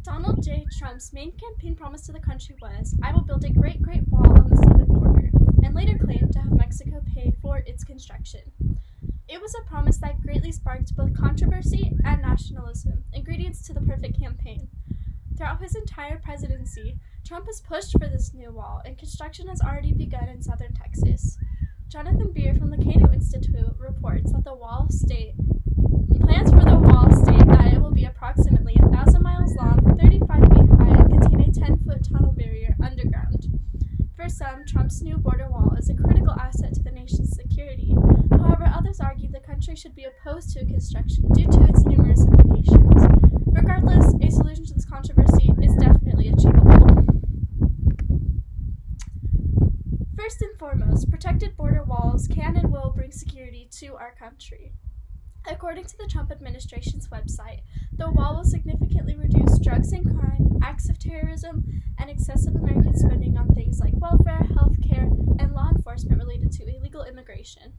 Donald J. Trump's main campaign promise to the country was, "I will build a great, great wall on the southern border," and later claimed to have Mexico pay for its construction. It was a promise that greatly sparked both controversy and nationalism, ingredients to the perfect campaign. Throughout his entire presidency, Trump has pushed for this new wall, and construction has already begun in southern Texas. Jonathan Beer from the Cato Institute reports that plans for the wall state that it will be approximately 1,000 miles long, 35 feet high, and contain a 10-foot tunnel barrier underground. For some, Trump's new border wall is a critical asset to the nation's security. However, others argue the country should be opposed to construction due to its numerous implications. Regardless, a solution to this controversy is definitely achievable. First and foremost, protected border walls can and will bring security to our country. According to the Trump administration's website, the wall will significantly reduce drugs and crime, acts of terrorism, and excessive American spending on things like welfare, health care, and law enforcement related to illegal immigration.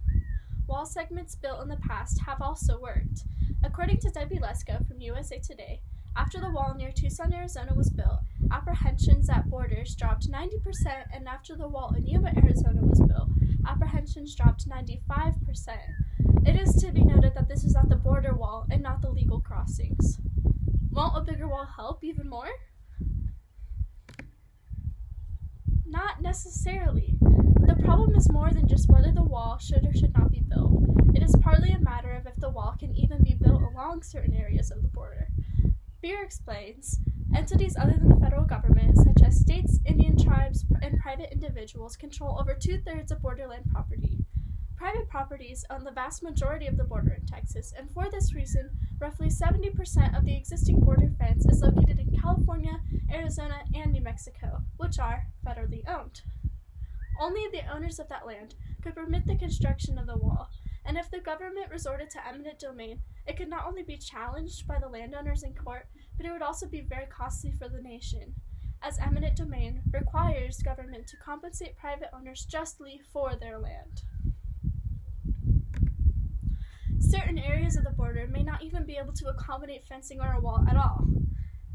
Wall segments built in the past have also worked. According to Debbie Lesko from USA Today, after the wall near Tucson, Arizona was built, apprehensions at borders dropped 90%, and after the wall in Yuma, Arizona was built, apprehensions dropped 95%. It is to be noted that this is at the border wall and not the legal crossings. Won't a bigger wall help even more? Not necessarily. The problem is more than just whether the wall should or should not be built. It is partly a matter of if the wall can even be built along certain areas of the border. Beer explains, entities other than the federal government, such as states, Indian tribes, and private individuals, control over 2/3 of borderland property. Private properties own the vast majority of the border in Texas, and for this reason, roughly 70% of the existing border fence is located in California, Arizona, and New Mexico, which are federally owned. Only the owners of that land could permit the construction of the wall, and if the government resorted to eminent domain, it could not only be challenged by the landowners in court, but it would also be very costly for the nation, as eminent domain requires government to compensate private owners justly for their land. Certain areas of the border may not even be able to accommodate fencing or a wall at all.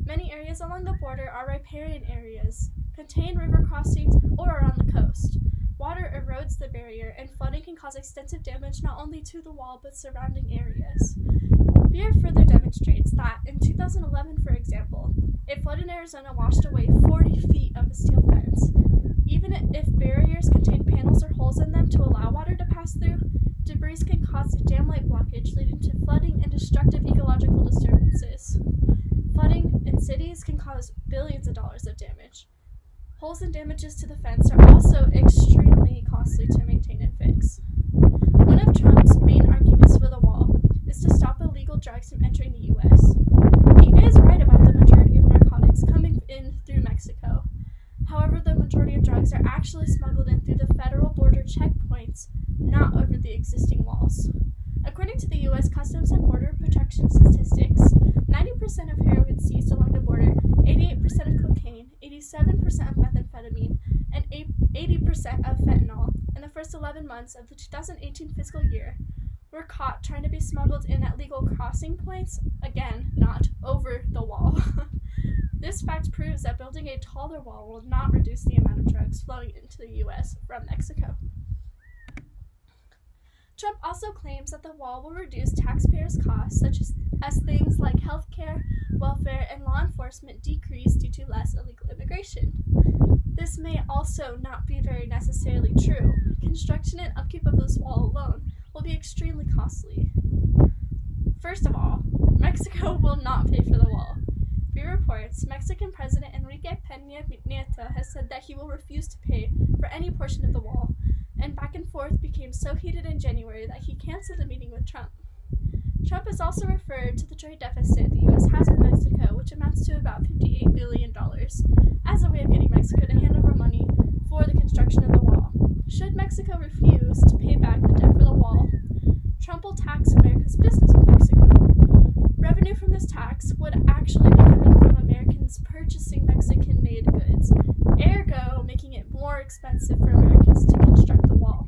Many areas along the border are riparian areas, contain river crossings, or are on the coast. Water erodes the barrier, and flooding can cause extensive damage not only to the wall but surrounding areas. Beer further demonstrates that, in 2011, for example, a flood in Arizona washed away 40 feet of a steel fence. Even if barriers contain panels or holes in them to allow water to pass through, debris can cause a dam-like blockage leading to flooding and destructive ecological disturbances. Flooding in cities can cause billions of dollars of damage. Holes and damages to the fence are also extremely costly to maintain and fix. One of Trump's main arguments for the wall is to stop illegal drugs from entering the U.S. He is right about the majority of narcotics coming in through Mexico. However, the majority of drugs are actually smuggled in through the federal border checkpoints, not over the existing walls. According to the U.S. Customs and Border Protection statistics, 90% of heroin seized along the border, 88% of cocaine, 87% of methamphetamine, and 80% of fentanyl in the first 11 months of the 2018 fiscal year were caught trying to be smuggled in at legal crossing points, again, not over the wall. This fact proves that building a taller wall will not reduce the amount of drugs flowing into the U.S. from Mexico. Trump also claims that the wall will reduce taxpayers' costs, such as things like healthcare, welfare, and law enforcement decrease due to less illegal immigration. This may also not be very necessarily true. Construction and upkeep of this wall alone will be extremely costly. First of all, Mexico will not pay for the wall. Beer reports Mexican President Enrique Peña Nieto has said that he will refuse to pay for any portion of the wall, and back and forth became so heated in January that he canceled a meeting with Trump. Trump has also referred to the trade deficit the U.S. has with Mexico, which amounts to about $58 billion, as a way of getting Mexico to hand over money for the construction of the wall. Should Mexico refuse to pay back the debt for the wall, Trump will tax America's business with Mexico. Revenue from this tax would actually be coming from Americans purchasing Mexican-made goods, ergo making it more expensive for Americans to construct the wall.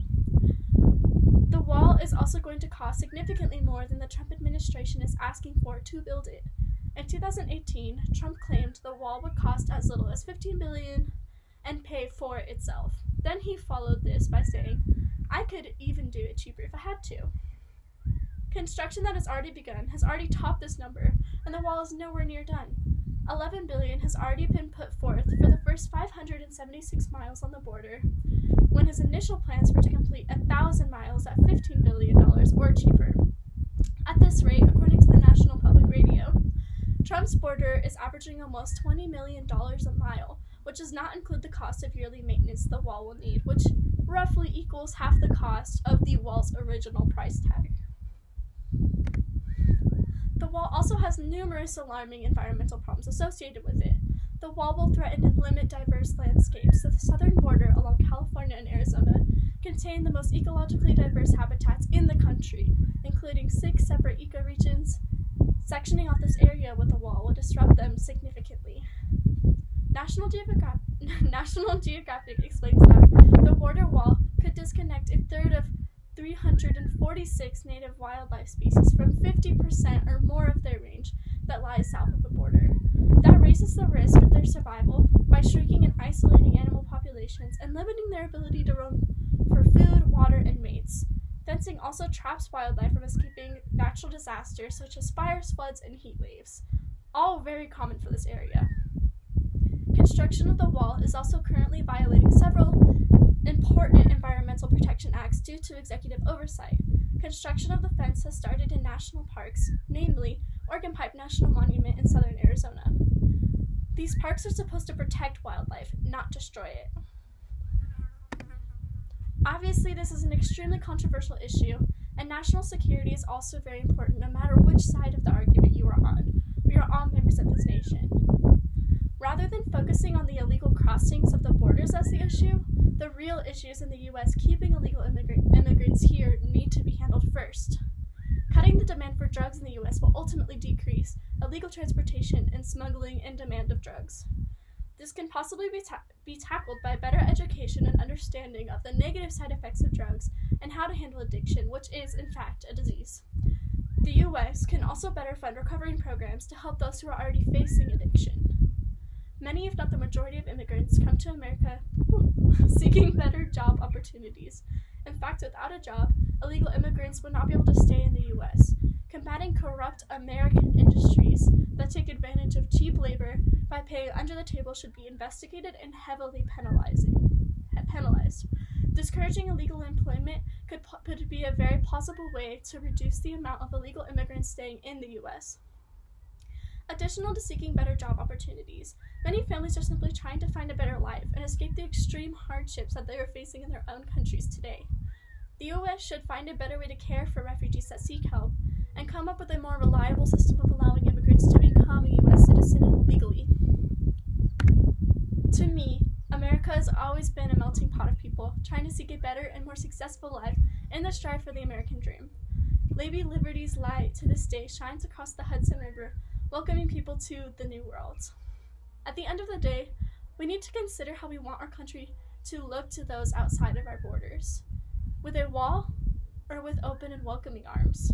The wall is also going to cost significantly more than the Trump administration is asking for to build it. In 2018, Trump claimed the wall would cost as little as $15 billion and pay for itself. Then he followed this by saying, "I could even do it cheaper if I had to." Construction that has already begun has already topped this number, and the wall is nowhere near done. $11 billion has already been put forth for the first 576 miles on the border, when his initial plans were to complete 1,000 miles at $15 billion or cheaper. At this rate, according to the National Public Radio, Trump's border is averaging almost $20 million a mile, which does not include the cost of yearly maintenance the wall will need, which roughly equals half the cost of the wall's original price tag. The wall also has numerous alarming environmental problems associated with it. The wall will threaten and limit diverse landscapes. The southern border along California and Arizona contain the most ecologically diverse habitats in the country, including 6 separate ecoregions. Sectioning off this area with the wall will disrupt them significantly. National Geographic explains that the border wall could disconnect a third of 346 native wildlife species from 50% or more of their range that lies south of the border. That raises the risk of their survival by shrinking and isolating animal populations and limiting their ability to roam for food, water, and mates. Fencing also traps wildlife from escaping natural disasters such as fires, floods, and heat waves, all very common for this area. Construction of the wall is also currently violating several important environmental protection acts due to executive oversight. Construction of the fence has started in national parks, namely Organ Pipe National Monument in southern Arizona. These parks are supposed to protect wildlife, not destroy it. Obviously, this is an extremely controversial issue, and national security is also very important no matter which side of the argument you are on. We are all members of this nation. Rather than focusing on the illegal crossings of the borders as the issue, the real issues in the U.S. keeping illegal immigrants here need to be handled first. Cutting the demand for drugs in the U.S. will ultimately decrease illegal transportation and smuggling and demand of drugs. This can possibly be tackled by better education and understanding of the negative side effects of drugs and how to handle addiction, which is, in fact, a disease. The U.S. can also better fund recovery programs to help those who are already facing addiction. Many, if not the majority of immigrants, come to America seeking better job opportunities. In fact, without a job, illegal immigrants would not be able to stay in the U.S. Combating corrupt American industries that take advantage of cheap labor by paying under the table should be investigated and heavily penalized. Discouraging illegal employment could be a very plausible way to reduce the amount of illegal immigrants staying in the U.S. Additional to seeking better job opportunities, many families are simply trying to find a better life and escape the extreme hardships that they are facing in their own countries today. The U.S. should find a better way to care for refugees that seek help and come up with a more reliable system of allowing immigrants to become a U.S. citizen legally. To me, America has always been a melting pot of people trying to seek a better and more successful life in the strive for the American dream. Lady Liberty's light to this day shines across the Hudson River, welcoming people to the New World. At the end of the day, we need to consider how we want our country to look to those outside of our borders. With a wall, or with open and welcoming arms?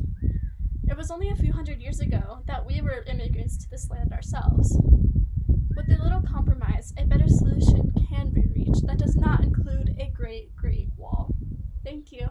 It was only a few hundred years ago that we were immigrants to this land ourselves. With a little compromise, a better solution can be reached that does not include a great, great wall. Thank you.